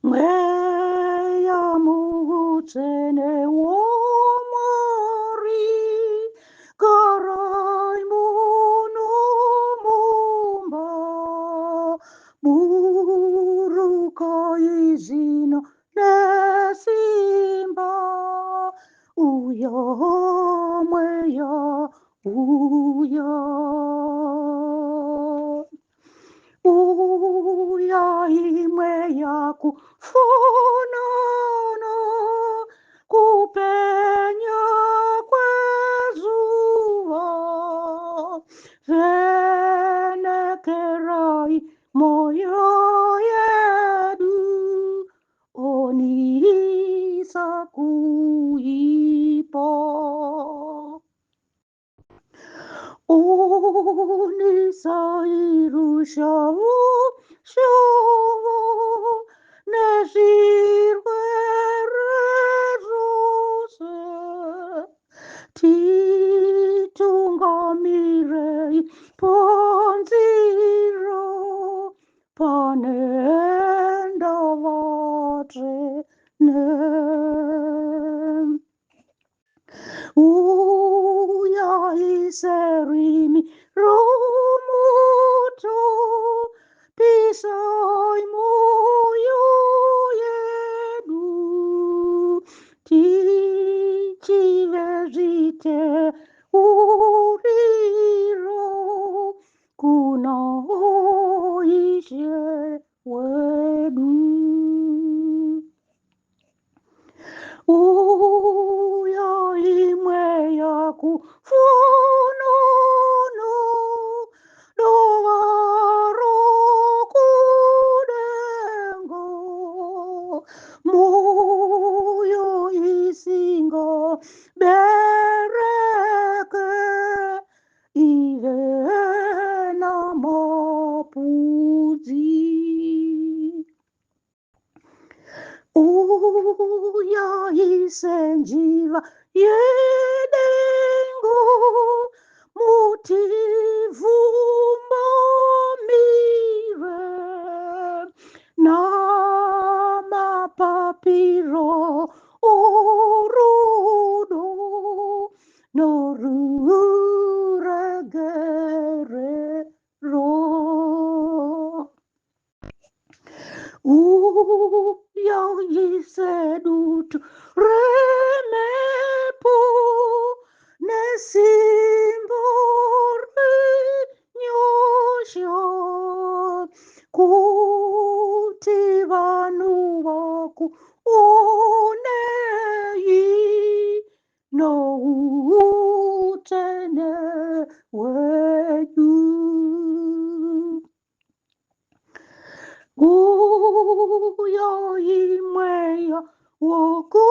Mweya mutsene womori karai munu mumba muruka izino nesimba uya mweya uya uya imwe yakufanana kupenya kwezuva venekerai moyo yedu onisa kuipo Unisairushau shau nesirverose titungamirei ponziro panenda vatre ne Uya iserimi romuto pisai moyo yedu tichi verite uriro kuna ishe wedu uya imwe yakufunono dovaro kudengo moyo isinga bereke ive namapuzi Uya isenjiva yedengo mutivumba mire nama papiro orudo norure ro Uya yisedutu remepo nesimbore nyosho kutivanu waku onei no utene wedu Uya imweya woku